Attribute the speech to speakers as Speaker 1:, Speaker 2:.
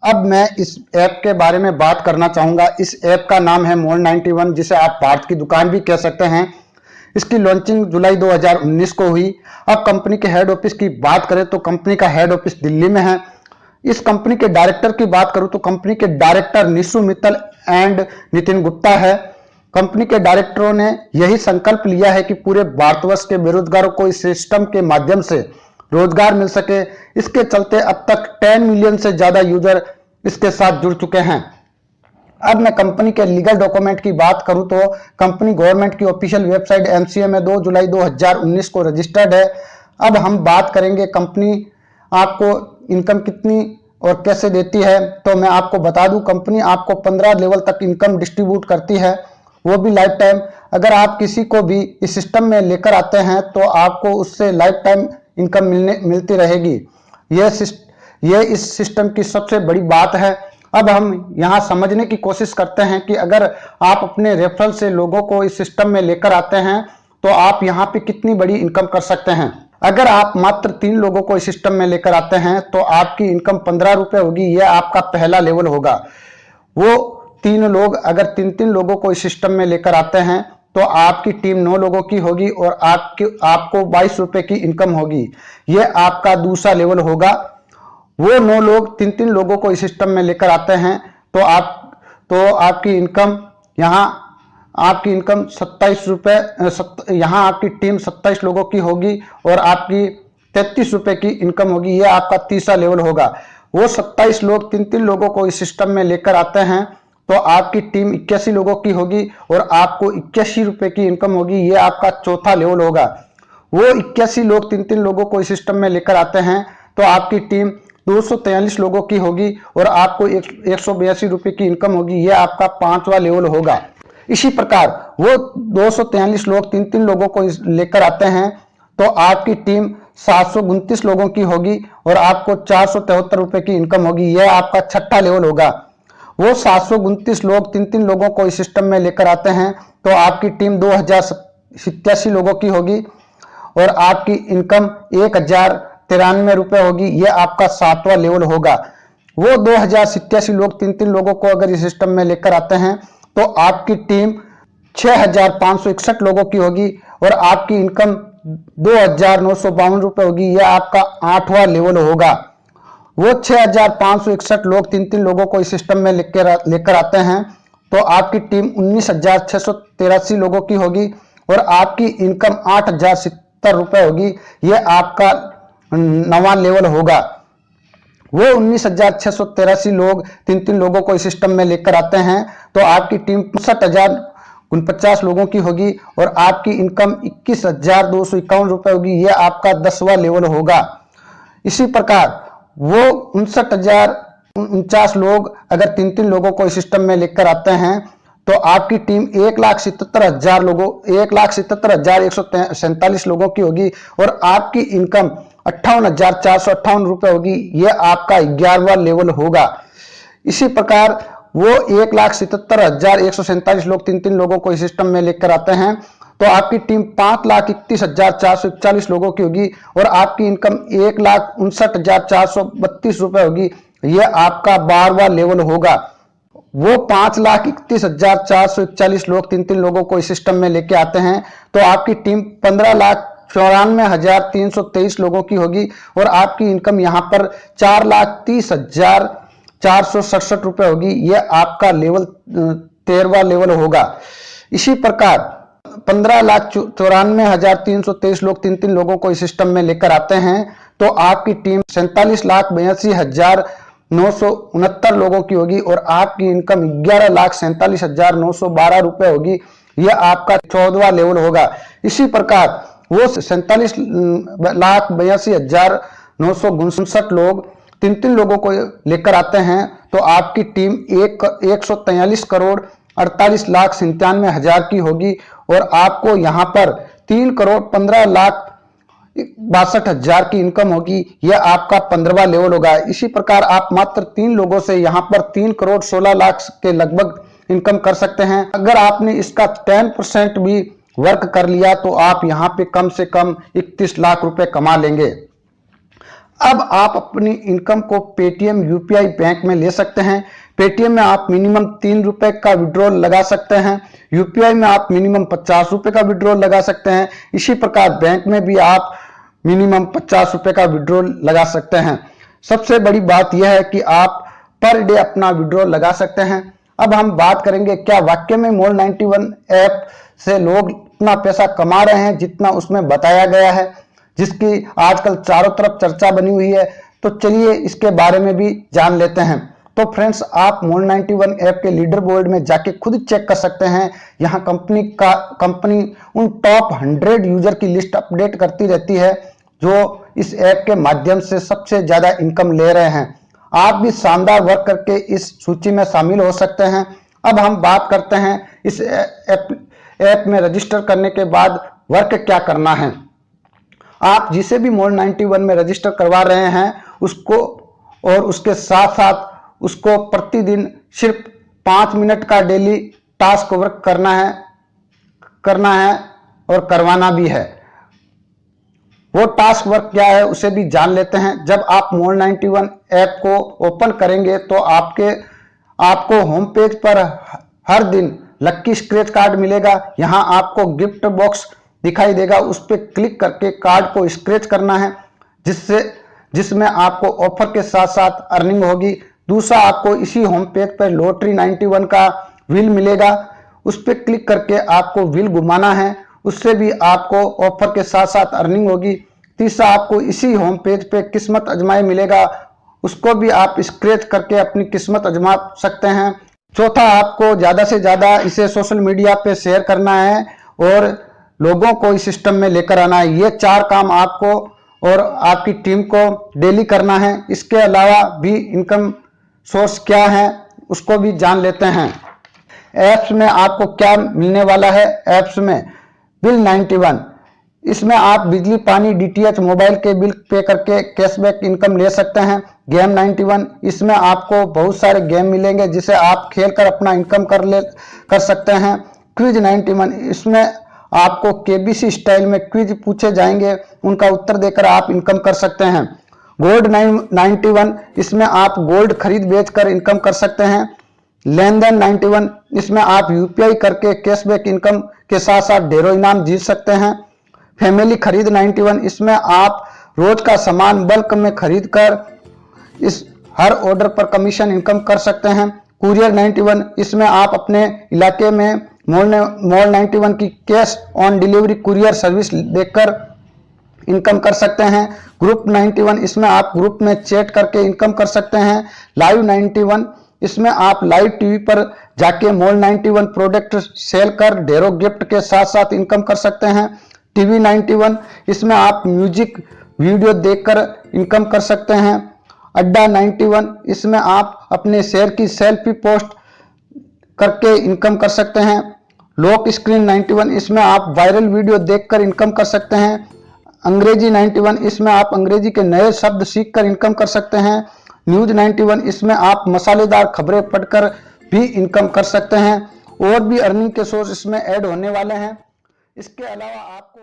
Speaker 1: अब मैं इस ऐप के बारे में बात करना चाहूँगा। इस ऐप का नाम है Mall91, जिसे आप भारत की दुकान भी कह सकते हैं। इसकी लॉन्चिंग जुलाई 2019 को हुई। अब कंपनी के हेड ऑफिस की बात करें तो कंपनी का हेड ऑफिस दिल्ली में है। इस कंपनी के डायरेक्टर की बात करूं तो कंपनी के डायरेक्टर निशु मित्तल एंड नितिन गुप्ता है। कंपनी के डायरेक्टरों ने यही संकल्प लिया है कि पूरे भारतवर्ष के बेरोजगारों को इस सिस्टम के माध्यम से रोजगार मिल सके। इसके चलते अब तक 10 मिलियन से ज्यादा यूजर इसके साथ जुड़ चुके हैं। अब मैं कंपनी के लीगल डॉक्यूमेंट की बात करूं तो कंपनी गवर्नमेंट की ऑफिशियल वेबसाइट एमसीए में 2 जुलाई 2019 को रजिस्टर्ड है। अब हम बात करेंगे कंपनी आपको इनकम कितनी और कैसे देती है, तो मैं आपको बता दूं कंपनी आपको 15 लेवल तक इनकम डिस्ट्रीब्यूट करती है, वो भी लाइफ टाइम। अगर आप किसी को भी इस सिस्टम में लेकर आते हैं तो आपको उससे लाइफ टाइम इनकम मिलती रहेगी। यह इस सिस्टम की सबसे बड़ी बात है। अब हम यहाँ समझने की कोशिश करते हैं कि अगर आप अपने रेफरल से लोगों को इस सिस्टम में लेकर आते हैं तो आप यहाँ पे कितनी बड़ी इनकम कर सकते हैं। अगर आप मात्र 3 लोगों को इस सिस्टम में लेकर आते हैं तो आपकी इनकम 15 रुपए होगी। यह आपका पहला लेवल होगा। वो 3 लोग अगर 3 लोगों को इस सिस्टम में लेकर आते हैं तो आपकी टीम 9 लोगों की होगी और आपको 22 रुपए की इनकम होगी। यह आपका दूसरा लेवल होगा। वो 9 लोग 3 लोगों को इस सिस्टम में लेकर आते हैं तो आपकी इनकम आपकी इनकम 27 रुपए, यहाँ आपकी टीम 27 लोगों की होगी और आपकी 33 रुपए की इनकम होगी। यह आपका तीसरा लेवल होगा। वो 27 लोग 3 लोगों को इस सिस्टम में लेकर आते हैं तो आपकी टीम 81 लोगों की होगी और आपको 81 रुपए की इनकम होगी। यह आपका चौथा लेवल होगा। वो 81 लोग 3 लोगों को इस सिस्टम में लेकर आते हैं तो आपकी टीम 243 लोगों की होगी और आपको 182 रुपए की इनकम होगी। यह आपका 5वां लेवल होगा। इसी प्रकार वो 243 लोग 3 लोगों को लेकर आते हैं तो आपकी टीम 729 लोगों की होगी और आपको 473 रुपए की इनकम होगी। यह आपका 6ठा लेवल होगा। वो 729 लोग 3 लोगों को इस सिस्टम में लेकर आते हैं तो आपकी टीम 2087 लोगों की होगी और आपकी इनकम 1093 रुपए होगी। यह आपका 7वां लेवल होगा। वो 2087 लोग 3 लोगों को अगर इस सिस्टम में लेकर आते हैं तो आपकी टीम 6561 लोगों की होगी और आपकी इनकम 2952 रुपए होगी। यह आपका 8वां लेवल होगा। वो 6561 लोग 3 लोगों को इस सिस्टम में लेकर आते हैं तो आपकी टीम 19683 लोगों की होगी और आपकी इनकम 8070 रुपए होगी। यह आपका 9वां लेवल होगा। वो 19683 लोग 3 लोगों को इस सिस्टम में लेकर आते हैं तो आपकी टीम 65049 लोगों की होगी और आपकी इनकम 21251 रुपए होगी। यह आपका 10वां लेवल होगा। इसी प्रकार वो 59049 लोग अगर 3 लोगों को इस सिस्टम में लेकर आते हैं तो आपकी टीम 1,77,147 लोगों की होगी और आपकी इनकम 58,458 रुपए होगी। यह आपका 11वां लेवल होगा। इसी प्रकार वो 1,77,147 लोग 3 लोगों को इस सिस्टम में लेकर आते हैं तो आपकी टीम 5,31,441 लोगों की होगी और आपकी इनकम 1,59,432 रुपए होगी। यह आपका 12वां लेवल होगा। वो 5,31,441 लोग 3 लोगों को इस सिस्टम में लेके आते हैं तो आपकी टीम 15,94,323 लोगों की होगी और आपकी इनकम यहाँ पर 4,30,467 रुपए होगी। यह आपका लेवल 13वां लेवल होगा। इसी प्रकार 15,94,323 लोग 3 लोगों को इस सिस्टम में लेकर आते हैं तो आपकी टीम 47,82,969 लोगों की होगी और आपकी इनकम 11,47,912 रुपए होगी। यह आपका 14वां लेवल होगा। इसी प्रकार वो 47,82,959 लोग 3 लोगों को लेकर आते हैं तो आपकी टीम 143,48,97,97 की होगी और आपको यहाँ पर 3,15,62,000 की इनकम होगी। यह आपका 15वां लेवल होगा। इसी प्रकार आप मात्र 3 लोगों से यहाँ पर 3,16,00,000 के लगभग इनकम कर सकते हैं। अगर आपने इसका 10% भी वर्क कर लिया तो आप यहाँ पे कम से कम 31 लाख रुपए कमा लेंगे। अब आप अपनी इनकम को पेटीएम यूपीआई बैंक में ले सकते हैं। पेटीएम में आप मिनिमम 3 रुपए का विड्रॉल लगा सकते हैं, यूपीआई में आप मिनिमम 50 रुपए का विड्रॉल लगा सकते हैं। इसी प्रकार बैंक में भी आप मिनिमम 50 रुपए का विड्रॉल लगा सकते हैं। सबसे बड़ी बात यह है कि आप पर डे अपना विड्रॉल लगा सकते हैं। अब हम बात करेंगे क्या वाकई में मोल91 ऐप से लोग इतना पैसा कमा रहे हैं जितना उसमें बताया गया है, जिसकी आजकल चारों तरफ चर्चा बनी हुई है। तो चलिए इसके बारे में भी जान लेते हैं। तो फ्रेंड्स, आप मोल91 ऐप के लीडर बोर्ड में जाके खुद चेक कर सकते हैं। यहाँ कंपनी उन टॉप 100 यूजर की लिस्ट अपडेट करती रहती है जो इस ऐप के माध्यम से सबसे ज्यादा इनकम ले रहे हैं। आप भी शानदार वर्क करके इस सूची में शामिल हो सकते हैं। अब हम बात करते हैं इस ऐप में रजिस्टर करने के बाद वर्क क्या करना है। आप जिसे भी मोल91 में रजिस्टर करवा रहे हैं उसको और उसके साथ साथ उसको प्रतिदिन सिर्फ 5 मिनट का डेली टास्क वर्क करना है और करवाना भी है। वो टास्क वर्क क्या है उसे भी जान लेते हैं। जब आप मोल91 ऐप को ओपन करेंगे तो आपको होम पेज पर हर दिन लक्की स्क्रैच कार्ड मिलेगा। यहाँ आपको गिफ्ट बॉक्स दिखाई देगा, उस पर क्लिक करके कार्ड को स्क्रैच करना है जिसमें आपको ऑफर के साथ साथ अर्निंग होगी। दूसरा, आपको इसी होम पेज पर लॉटरी 91 का व्हील मिलेगा, उस पर क्लिक करके आपको व्हील घुमाना है, उससे भी आपको ऑफर के साथ साथ अर्निंग होगी। तीसरा, आपको इसी होम पेज पे किस्मत आजमाए मिलेगा, उसको भी आप स्क्रैच करके अपनी किस्मत आजमा सकते हैं। चौथा, आपको ज्यादा से ज्यादा इसे सोशल मीडिया पे शेयर करना है और लोगों को इस सिस्टम में लेकर आना है। ये 4 काम आपको और आपकी टीम को डेली करना है। इसके अलावा भी इनकम सोर्स क्या है उसको भी जान लेते हैं। ऐप्स में आपको क्या मिलने वाला है। ऐप्स में बिल 91, इसमें आप बिजली पानी डीटीएच मोबाइल के बिल पे करके कैशबैक इनकम ले सकते हैं। गेम 91, इसमें आपको बहुत सारे गेम मिलेंगे जिसे आप खेलकर अपना इनकम कर सकते हैं। क्विज 91, इसमें आपको केबीसी स्टाइल में क्विज पूछे जाएंगे, उनका उत्तर देकर आप इनकम कर सकते हैं। गोल्ड 91, इसमें आप गोल्ड खरीद बेच कर इनकम कर सकते हैं। लेन देन 91, इसमें आप यूपीआई करके कैशबैक इनकम के साथ साथ ढेरों इनाम जीत सकते हैं। फैमिली खरीद 91, इसमें आप रोज का सामान बल्क में खरीद कर इस हर ऑर्डर पर कमीशन इनकम कर सकते हैं। कुरियर 91, इसमें आप अपने इलाके में मोल91 की cash on delivery courier service देकर इनकम कर सकते हैं। ग्रुप 91, इसमें आप ग्रुप में चैट करके इनकम कर सकते हैं। लाइव 91, इसमें आप लाइव टीवी पर जाके मोल91 प्रोडक्ट सेल कर ढेरों गिफ्ट के साथ साथ इनकम कर सकते हैं। टीवी 91, इसमें आप म्यूजिक वीडियो देखकर इनकम कर सकते हैं। अड्डा 91, इसमें आप अपने शेयर की सेल्फी पोस्ट करके इनकम कर सकते हैं। लॉक स्क्रीन 91, इसमें आप वायरल वीडियो देखकर इनकम कर सकते हैं। अंग्रेजी 91, इसमें आप अंग्रेजी के नए शब्द सीखकर इनकम कर सकते हैं। न्यूज 91, इसमें आप मसालेदार खबरें पढ़कर भी इनकम कर सकते हैं। और भी अर्निंग के सोर्स इसमें ऐड होने वाले हैं। इसके अलावा आपको